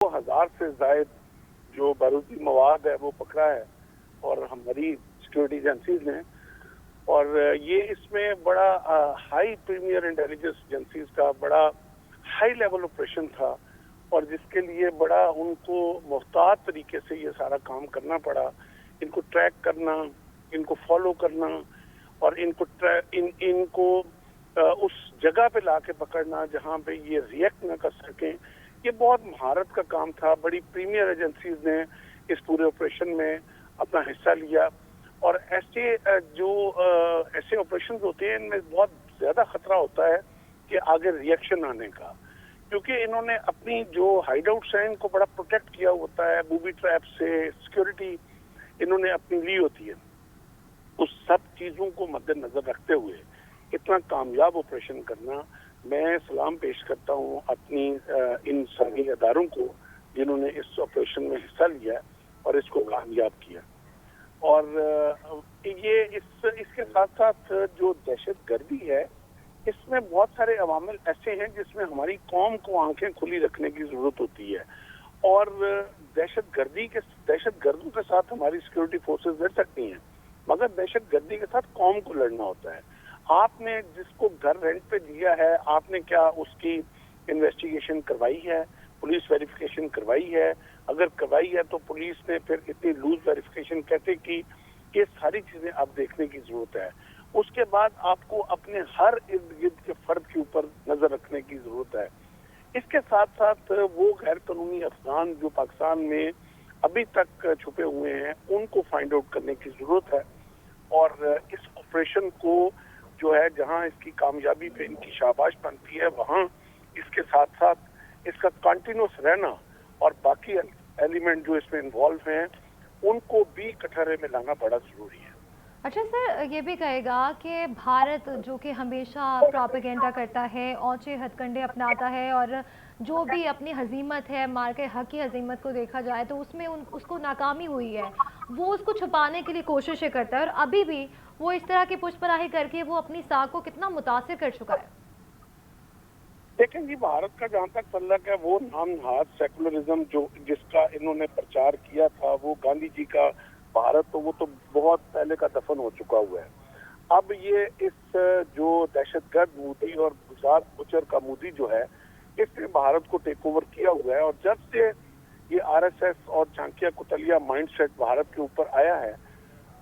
1000 से ज्यादा जो बारूदी मवाद है वो पकड़ा है और हमारी सिक्योरिटी एजेंसीज ने, और ये इसमें बड़ा हाई प्रीमियर इंटेलिजेंस एजेंसीज का बड़ा हाई लेवल ऑपरेशन था, और जिसके लिए बड़ा उनको मुहतात तरीके से ये सारा काम करना पड़ा। इनको ट्रैक करना, इनको फॉलो करना और इनको उस जगह पे लाके पकड़ना जहाँ पे ये रिएक्ट न कर सकें, ये बहुत महारत का काम था। बड़ी प्रीमियर एजेंसीज ने इस पूरे ऑपरेशन में अपना हिस्सा लिया, और ऐसे ऑपरेशन होते हैं इनमें बहुत ज्यादा खतरा होता है कि आगे रिएक्शन आने का, क्योंकि इन्होंने अपनी जो हाइड आउट्स हैं इनको बड़ा प्रोटेक्ट किया होता है, बूबी ट्रैप से सिक्योरिटी इन्होंने अपनी ली होती है। उस सब चीजों को मद्देनजर रखते हुए इतना कामयाब ऑपरेशन करना, मैं सलाम पेश करता हूँ अपनी इन सभी अदारों को जिन्होंने इस ऑपरेशन में हिस्सा लिया और इसको कामयाब किया। और ये इसके साथ साथ जो दहशत गर्दी है, इसमें बहुत सारे अवामिल ऐसे हैं जिसमें हमारी कौम को आंखें खुली रखने की जरूरत होती है, और दहशत गर्दों के साथ हमारी सिक्योरिटी फोर्सेस लड़ सकती हैं, मगर दहशत गर्दी के साथ कौम को लड़ना होता है। आपने जिसको घर रेंट पे दिया है, आपने क्या उसकी इन्वेस्टिगेशन करवाई है, पुलिस वेरिफिकेशन करवाई है? अगर करवाई है तो पुलिस ने फिर इतनी लूज वेरिफिकेशन कैसे की? ये सारी चीजें आप देखने की जरूरत है। उसके बाद आपको अपने हर इर्द गिर्द के फर्द के ऊपर नजर रखने की जरूरत है। इसके साथ साथ वो गैर कानूनी अफगान जो पाकिस्तान में अभी तक छुपे हुए हैं, उनको फाइंड आउट करने की जरूरत है। और इस ऑपरेशन को जो है, जहां इसकी कामयाबी पे इनकी शाबाश बनती है, वहां इसके साथ साथ इसका कंटिन्यूस रहना और बाकी एलिमेंट जो इसमें इन्वॉल्व हैं उनको भी कटहरे में लाना बड़ा जरूरी है। अच्छा सर, ये भी कहेगा कि भारत जो कि हमेशा प्रोपेगेंडा करता है, औचे हथकंडे अपनाता है, और जो भी अपनी हजीमत है, मार के हक की हजीमत को देखा जाए तो उसमें उसको नाकामी हुई है, वो उसको छुपाने के लिए कोशिशें करता है, और अभी भी वो इस तरह की पुष्पराही करके वो अपनी साख को कितना मुतासिर कर चुका है। लेकिन जी, भारत का जहाँ तक तल्लक है, वो नामनहाद सेकुलरिज्म जो जिसका इन्होंने प्रचार किया था, वो गांधी जी का भारत, तो वो तो बहुत पहले का दफन हो चुका हुआ है। अब ये इस जो दहशतगर्द मोदी और गुजरात बुचर का मोदी जो है, इसने भारत को टेक ओवर किया हुआ है। और जब से ये आरएसएस और झांकिया कुतलिया माइंडसेट भारत के ऊपर आया है,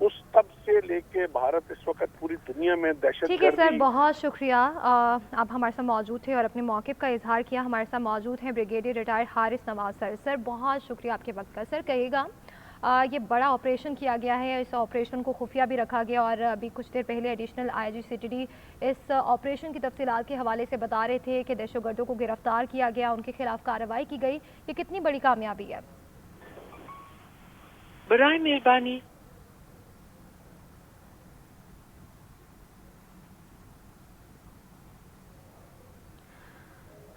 उस तब से लेके भारत इस वक्त पूरी दुनिया में दहशतगर्दी। ठीक है सर, बहुत शुक्रिया। आप हमारे साथ मौजूद थे और अपने मौक़िफ़ का इजहार किया। हमारे साथ मौजूद हैं brigadier retired Haris Nawaz sir. Sir बहुत शुक्रिया आपके वक्त का। सर कहिएगा, ये बड़ा ऑपरेशन किया गया है, इस ऑपरेशन को खुफिया भी रखा गया, और अभी कुछ देर पहले एडिशनल आईजी सीटीडी इस ऑपरेशन की तफसीलात के हवाले से बता रहे थे कि दहशतगर्दों को गिरफ्तार किया गया, उनके खिलाफ कार्रवाई की गई। ये कितनी बड़ी कामयाबी है। बराए मेहरबानी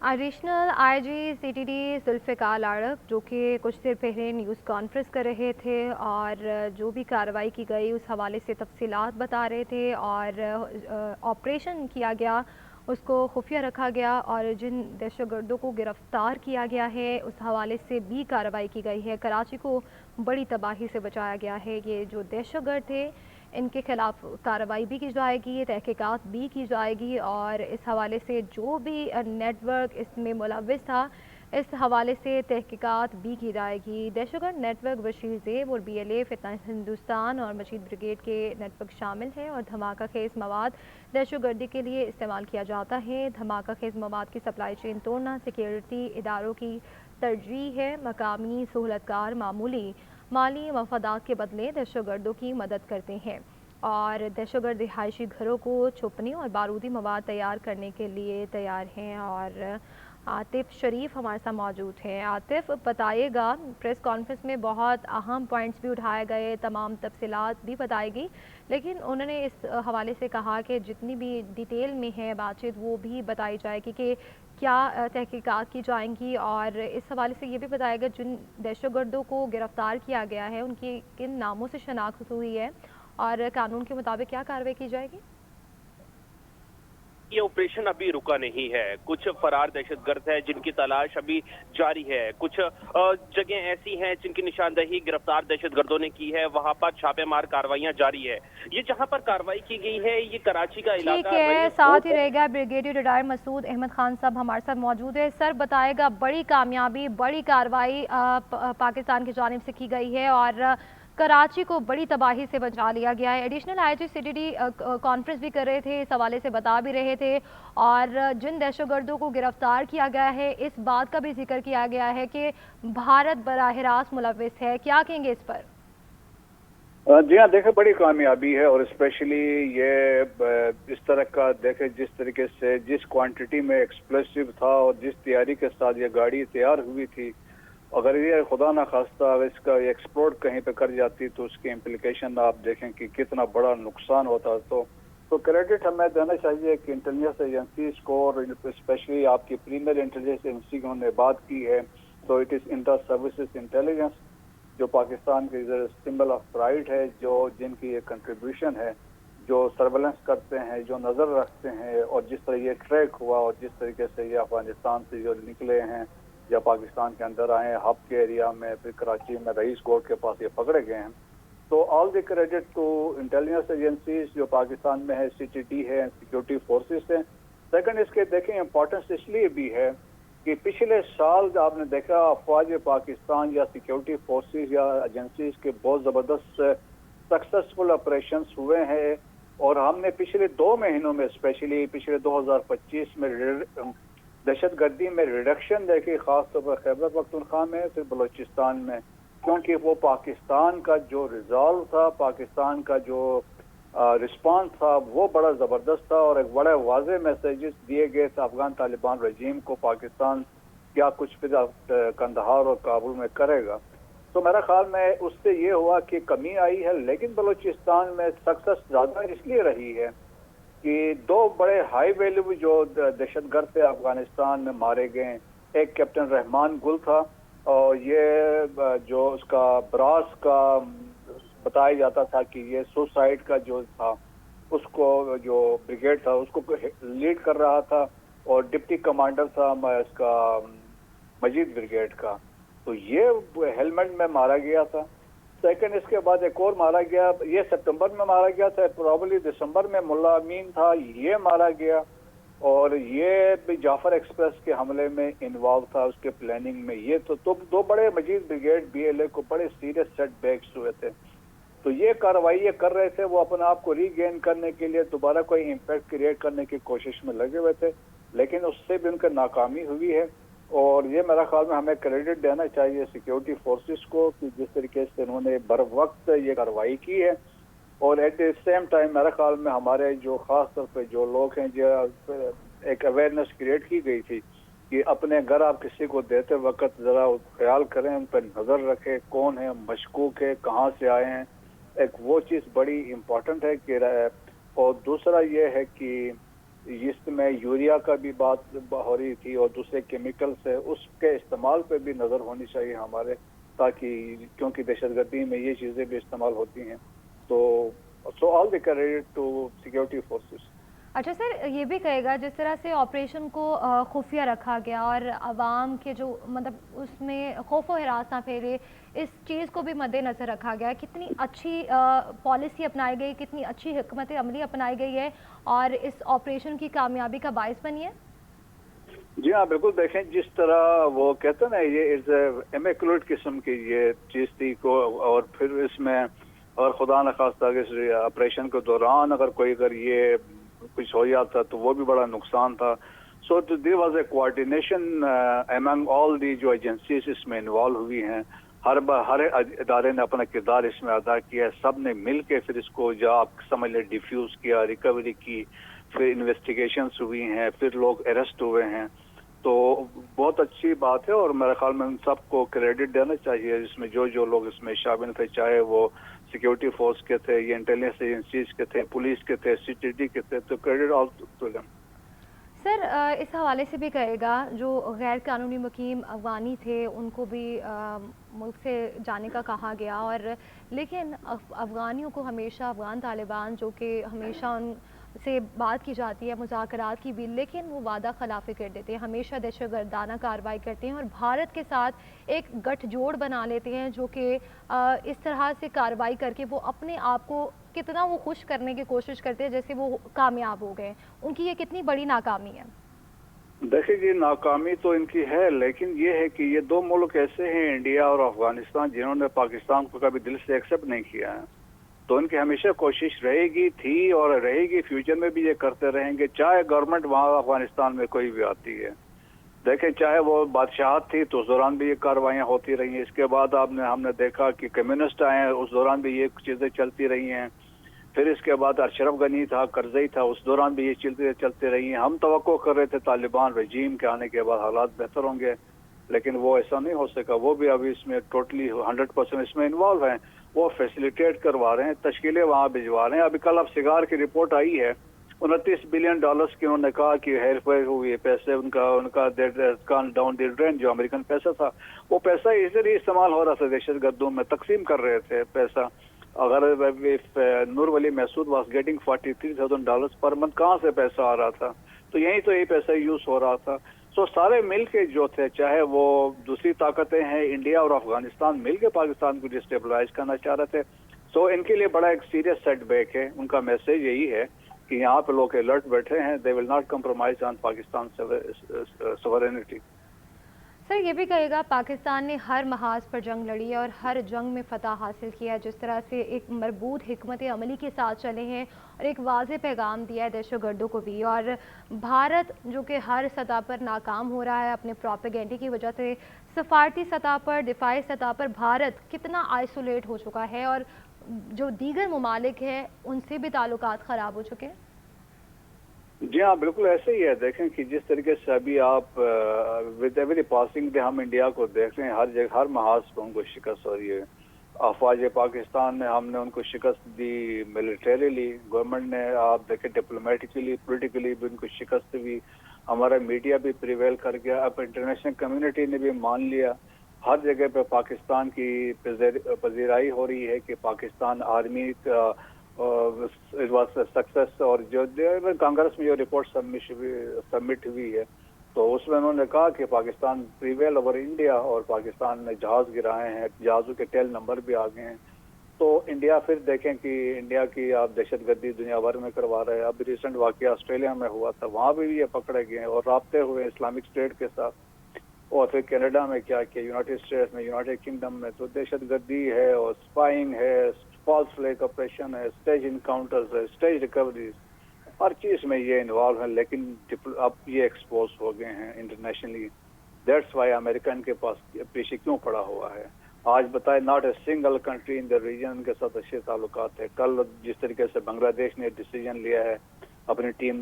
एडिशनल आईजी सीटीडी जुल्फ़िकार लाड़क जो कि कुछ देर पहले न्यूज़ कॉन्फ्रेंस कर रहे थे और जो भी कार्रवाई की गई उस हवाले से तफसीलात बता रहे थे, और ऑपरेशन किया गया उसको खुफिया रखा गया, और जिन दहशतगर्दों को गिरफ़्तार किया गया है उस हवाले से भी कार्रवाई की गई है। कराची को बड़ी तबाही से बचाया गया है। ये जो दहशतगर्द थे इनके खिलाफ कार्रवाई भी की जाएगी, तहकीकात भी की जाएगी, और इस हवाले से जो भी नेटवर्क इसमें मुलव्विस था इस हवाले से तहकीकात भी की जाएगी। दहशतगर्द नेटवर्क बशीर ज़ेब और BLA फितना हिंदुस्तान और मशीद ब्रिगेड के नेटवर्क शामिल हैं, और धमाका खेज़ मवाद दहशतगर्दी के लिए इस्तेमाल किया जाता है। धमाका खेज़ मवाद की सप्लाई चेन तोड़ना सिक्योरिटी इदारों की तरजीह है। मकामी सहूलतकार मामूली माली मफादात के बदले दहशतगर्दों की मदद करते हैं, और दहशतगर्द रिहायशी घरों को छुपने और बारूदी मवाद तैयार करने के लिए तैयार हैं। और आतिफ शरीफ हमारे साथ मौजूद हैं। आतिफ बताइएगा, प्रेस कॉन्फ्रेंस में बहुत अहम पॉइंट्स भी उठाए गए, तमाम तफसीलात भी बताई गई, लेकिन उन्होंने इस हवाले से कहा कि जितनी भी डिटेल में है बातचीत वो भी बताई जाएगी कि क्या तहकीकात की जाएंगी, और इस हवाले से ये भी बताएगा जिन दहशतगर्दों को गिरफ़्तार किया गया है उनकी किन नामों से शनाख्त हुई है और कानून के मुताबिक क्या कार्रवाई की जाएगी। ये ऑपरेशन अभी रुका नहीं है। कुछ फरार दहशतगर्द है जिनकी तलाश अभी जारी है। कुछ जगह ऐसी हैं जिनकी निशानदेही गिरफ्तार दहशतगर्दों ने की है, वहां पर छापेमार कार्रवाइयां जारी है। ये जहां पर कार्रवाई की गई है ये कराची का ठीक इलाका है, साथ ही रहेगा ब्रिगेडियर रिटायर्ड मसूद अहमद खान साहब हमारे साथ मौजूद है। सर बताएगा, बड़ी कामयाबी, बड़ी कार्रवाई पाकिस्तान की जानिब से की गई है और कराची को बड़ी तबाही से बचा लिया गया है। एडिशनल आईजी सीटीडी कॉन्फ्रेंस भी कर रहे थे, इस हवाले से बता भी रहे थे और जिन दहशतगर्दों को गिरफ्तार किया गया है इस बात का भी जिक्र किया गया है कि भारत बराह रास्त मुलव्विस है। क्या कहेंगे इस पर? जी हाँ, देखे बड़ी कामयाबी है और स्पेशली ये इस तरह का देखे जिस तरीके से जिस क्वांटिटी में एक्सप्लोसिव था और जिस तैयारी के साथ ये गाड़ी तैयार हुई थी, अगर ये खुदा ना खास्ता इसका एक्सप्लोड कहीं पे कर जाती तो उसके इम्प्लीकेशन आप देखें कि कितना बड़ा नुकसान होता। तो क्रेडिट हमें देना चाहिए कि इंटेलिजेंस एजेंसीज को और स्पेशली आपकी प्रीमियर इंटेलिजेंस एजेंसी की उन्होंने बात की है। तो it is inter services intelligence जो पाकिस्तान के सिंबल ऑफ प्राइड है, जो जिनकी ये कंट्रीब्यूशन है, जो सर्वेलेंस करते हैं, जो नज़र रखते हैं और जिस तरह ये ट्रैक हुआ और जिस तरीके से ये अफगानिस्तान से जो निकले हैं या पाकिस्तान के अंदर आए हैं हब के एरिया में, फिर कराची में रईस कोर्ट के पास ये पकड़े गए हैं। तो all the credit to intelligence agencies जो पाकिस्तान में है, CTD है, सिक्योरिटी फोर्सेस हैं। सेकंड इसके देखें इम्पोर्टेंस इसलिए भी है कि पिछले साल आपने देखा अफवाज पाकिस्तान या सिक्योरिटी फोर्सेस या एजेंसीज के बहुत ज़बरदस्त सक्सेसफुल ऑपरेशंस हुए हैं और हमने पिछले 2 महीनों में स्पेशली पिछले 2025 में दहशतगर्दी में रिडक्शन देखी, खासतौर पर खैबर पख्तूनख्वा में, फिर बलूचिस्तान में, क्योंकि वो पाकिस्तान का जो रिजॉल्व था, पाकिस्तान का जो रिस्पांस था वो बड़ा ज़बरदस्त था और एक बड़े वाज़े मैसेजेस दिए गए थे अफगान तालिबान रजीम को पाकिस्तान क्या कुछ फिर कंदहार और काबुल में करेगा। तो मेरा ख्याल में उससे ये हुआ कि कमी आई है, लेकिन बलूचिस्तान में सक्सेस ज़्यादा इसलिए रही है कि 2 बड़े हाई वैल्यू जो दहशतगर्द थे अफगानिस्तान में मारे गए। एक कैप्टन रहमान गुल था और ये जो उसका ब्रास का बताया जाता था कि ये सुसाइड का जो था उसको जो ब्रिगेड था उसको लीड कर रहा था और डिप्टी कमांडर था इसका मजीद ब्रिगेड का। तो ये हेलमेट में मारा गया था। सेकंड इसके बाद एक और मारा गया, ये सितंबर में मारा गया था, प्रॉबली दिसंबर में मुल्ला अमीन था, ये मारा गया और ये भी जाफर एक्सप्रेस के हमले में इन्वॉल्व था उसके प्लानिंग में। ये तो 2 बड़े मजीद ब्रिगेड BLA को बड़े सीरियस सेटबैक्स हुए थे। तो ये कार्रवाई ये कर रहे थे, वो अपने आप को रीगेन करने के लिए दोबारा कोई इम्पैक्ट क्रिएट करने की कोशिश में लगे हुए थे, लेकिन उससे भी उनकी नाकामी हुई है। और ये मेरा ख्याल में हमें क्रेडिट देना चाहिए सिक्योरिटी फोर्सेस को कि जिस तरीके से उन्होंने बर वक्त ये कार्रवाई की है। और एट द सेम टाइम मेरा ख्याल में हमारे जो खास तौर पे जो लोग हैं, जो एक अवेयरनेस क्रिएट की गई थी कि अपने घर आप किसी को देते वक्त ज़रा ख्याल करें, उन पर नज़र रखें, कौन है, मशकूक है, कहाँ से आए हैं, एक वो चीज़ बड़ी इम्पोर्टेंट है कि। और दूसरा ये है कि इसमें यूरिया का भी बात हो रही थी और दूसरे केमिकल्स है, उसके इस्तेमाल पे भी नज़र होनी चाहिए हमारे, ताकि क्योंकि दहशतगर्दी में ये चीज़ें भी इस्तेमाल होती हैं। तो all the credit to security forces. अच्छा सर, ये भी कहेगा जिस तरह से ऑपरेशन को खुफिया रखा गया और आवाम के जो मतलब उसमें खौफ व हिरास ना फैले, इस चीज़ को भी मद्देनज़र रखा गया, कितनी अच्छी पॉलिसी अपनाई गई, कितनी अच्छी हिकमत अमली अपनाई गई है और इस ऑपरेशन की कामयाबी का बायस बनी है। जी हाँ, बिल्कुल। देखें जिस तरह वो कहते हैं ना, ये इज़ इमेकुलेट किस्म की ये चीज़ थी को, और फिर इसमें अगर खुदा न खास्ता इस ऑपरेशन के दौरान अगर ये कुछ हो जाता तो वो भी बड़ा नुकसान था। So there was a coordination among all the जो एजेंसीज इसमें इन्वॉल्व हुई हैं। हर इदारे ने अपना किरदार इसमें अदा किया, सब ने मिल के फिर इसको जो आप समझ लें डिफ्यूज़ किया, रिकवरी की, फिर इन्वेस्टिगेशंस हुई हैं, फिर लोग अरेस्ट हुए हैं। तो बहुत अच्छी बात है और मेरे ख्याल में उन सबको क्रेडिट देना चाहिए इसमें जो लोग इसमें शामिल थे, चाहे वो सिक्योरिटी फोर्स के थे, ये इंटेलिजेंस एजेंसीज के थे, पुलिस के थे, CTD के थे, तो credit all to them. Sir इस हवाले से भी कहेगा जो गैर कानूनी मुकीम अफगानी थे उनको भी मुल्क से जाने का कहा गया, और लेकिन अफगानियों को हमेशा अफगान तालिबान जो कि हमेशा उन से बात की जाती है, मुज़ाकरात की भी, लेकिन वो वादा खिलाफ़ी कर देते हैं, हमेशा दहशतगर्दाना कार्रवाई करते हैं और भारत के साथ एक गठजोड़ बना लेते हैं, जो कि इस तरह से कार्रवाई करके वो अपने आप को कितना वो खुश करने की कोशिश करते हैं जैसे वो कामयाब हो गए। उनकी ये कितनी बड़ी नाकामी है? देखिए जी, नाकामी तो इनकी है, लेकिन ये है कि ये दो मुल्क ऐसे हैं, इंडिया और अफगानिस्तान, जिन्होंने पाकिस्तान को कभी दिल से एक्सेप्ट नहीं किया है। तो इनकी हमेशा कोशिश रहेगी, थी और रहेगी, फ्यूचर में भी ये करते रहेंगे, चाहे गवर्नमेंट वहाँ अफगानिस्तान में कोई भी आती है। देखें, चाहे वो बादशाहत थी तो उस दौरान भी ये कार्रवाइयाँ होती रही हैं। इसके बाद हमने देखा कि कम्युनिस्ट आए हैं, उस दौरान भी ये चीज़ें चलती रही हैं। फिर इसके बाद अशरफ गनी था, करजई था, उस दौरान भी ये चलते रही हैं। हम तवक्को कर रहे थे तालिबान रजीम के आने के बाद हालात बेहतर होंगे, लेकिन वो ऐसा नहीं हो सका। वो भी अभी इसमें टोटली 100% इसमें इन्वॉल्व हैं। वो फैसिलिटेट करवा रहे हैं, तश्कीलें वहाँ भिजवा रहे हैं। अभी कल अब सिगार की रिपोर्ट आई है, $29 बिलियन की उन्होंने कहा कि हेर फेर हुई, पैसे उनका डाउन द ड्रेन, जो अमेरिकन पैसा था, वो पैसा इजीली इस्तेमाल हो रहा था, दहशत गर्दों में तकसीम कर रहे थे पैसा। अगर Noor Wali Mehsud was getting $43,000 per month, कहाँ से पैसा आ रहा था? तो यही तो यही पैसा यूज हो रहा था। सो सारे मिल के जो थे, चाहे वो दूसरी ताकतें हैं, इंडिया और अफगानिस्तान मिल के पाकिस्तान को डिस्टेबलाइज करना चाह रहे थे। सो इनके लिए बड़ा एक सीरियस सेटबैक है। उनका मैसेज यही है कि यहाँ पे लोग अलर्ट बैठे हैं, they will not compromise on Pakistan sovereignty. Sir, ये भी कहेगा पाकिस्तान ने हर महाज पर जंग लड़ी है और हर जंग में फतह हासिल किया है, जिस तरह से एक मरबूत हिकमत अमली के साथ चले हैं और एक वाज़ेह पैगाम दिया है दहशतगर्दों को भी। और भारत जो कि हर सतह पर नाकाम हो रहा है अपने प्रोपेगेंडे की वजह से, सफारती सतह पर, दिफाई सतह पर भारत कितना आइसोलेट हो चुका है और जो दीगर ममालिक हैं उनसे भी ताल्लुकात ख़राब हो चुके हैं। जी हाँ, बिल्कुल ऐसे ही है। देखें कि जिस तरीके से अभी आप विद एवरी पासिंग डे हम इंडिया को देख रहे हैं, हर जगह हर महाज पर उनको शिकस्त हो रही है। अफवाज पाकिस्तान में हमने उनको शिकस्त दी, मिलिटरीली गवर्नमेंट ने, आप देखें डिप्लोमेटिकली, पॉलिटिकली भी उनको शिकस्त हुई। हमारा मीडिया भी प्रिवेल कर गया, अब इंटरनेशनल कम्युनिटी ने भी मान लिया। हर जगह पे पाकिस्तान की पजीराई हो रही है कि Pakistan army it was success. और जो कांग्रेस में जो रिपोर्ट सबमिट हुई है, तो उसमें उन्होंने कहा कि पाकिस्तान प्रीवेल ओवर इंडिया, और पाकिस्तान ने जहाज गिराए हैं, जहाज़ों के टेल नंबर भी आ गए हैं। तो इंडिया, फिर देखें कि इंडिया की आप दहशतगर्दी दुनिया भर में करवा रहे हैं। अभी रिसेंट वाकया ऑस्ट्रेलिया में हुआ था, वहाँ भी ये पकड़े गए और राब्ते हुए इस्लामिक स्टेट के साथ। और फिर कनाडा में क्या किया, यूनाइटेड स्टेट्स में, यूनाइटेड किंगडम में, तो दहशतगर्दी है और स्पाइंग है, फॉल्स फ्लैग ऑपरेशन है, स्टेज इनकाउंटर्स है, स्टेज रिकवरीज, हर चीज में ये इन्वॉल्व है। लेकिन अब ये एक्सपोज हो गए हैं इंटरनेशनली। दैट्स वाई अमेरिकन के पास पीछे क्यों पड़ा हुआ है। आज बताए, not a single country in the region के साथ अच्छे ताल्लुकात है। कल जिस तरीके से बांग्लादेश ने डिसीजन लिया है अपनी टीम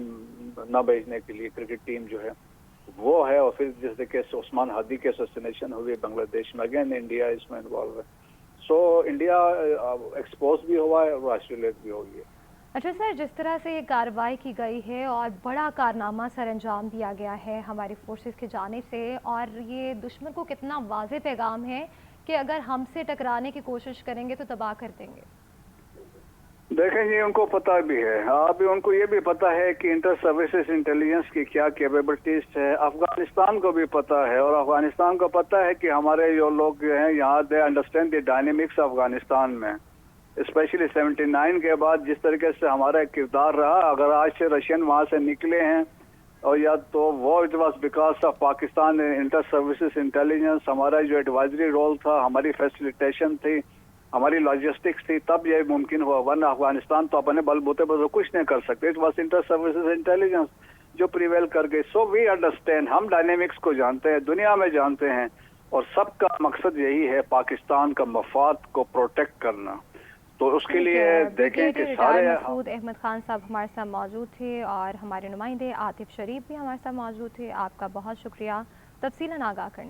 न भेजने के लिए, क्रिकेट टीम जो है वो है, और फिर जिस तरीके से उस्मान हादी के असोसिनेशन हुई बांग्लादेश में, अगेन इंडिया इसमें इन्वॉल्व है। सो इंडिया एक्सपोज भी हुआ है और आइसोलेट भी हो गया। अच्छा सर, जिस तरह से ये कार्रवाई की गई है और बड़ा कारनामा सर अंजाम दिया गया है हमारी फोर्सेस की जानिब से, और ये दुश्मन को कितना वाज़ेह पैगाम है कि अगर हमसे टकराने की कोशिश करेंगे तो तबाह कर देंगे। देखें जी, उनको पता भी है, अभी उनको ये भी पता है कि इंटर सर्विसेज इंटेलिजेंस की क्या कैपेबिलिटीज है। अफगानिस्तान को भी पता है, और अफगानिस्तान को पता है कि हमारे जो लोग हैं यहाँ, they understand the dynamics Afghanistan में, स्पेशली 79 के बाद जिस तरीके से हमारा किरदार रहा। अगर आज से रशियन वहाँ से निकले हैं, और या तो वो it was because of Pakistan inter services intelligence, हमारा जो एडवाइजरी रोल था, हमारी फैसिलिटेशन थी, हमारी लॉजिस्टिक्स थी, तब ये मुमकिन हुआ। वरना अफगानिस्तान तो अपने बलबूते पर तो कुछ नहीं कर सकते। It was inter services intelligence जो प्रिवेल कर गई। सो वी अंडरस्टैंड, हम डायनेमिक्स को जानते हैं, दुनिया में जानते हैं, और सबका मकसद यही है पाकिस्तान का मफाद को प्रोटेक्ट करना। तो उसके लिए देखें कि सारे मसूद अहमद खान साहब हमारे साथ मौजूद थे और हमारे नुमाइंदे आतिफ शरीफ भी हमारे साथ मौजूद थे। आपका बहुत शुक्रिया तफसीलन आगाह करने।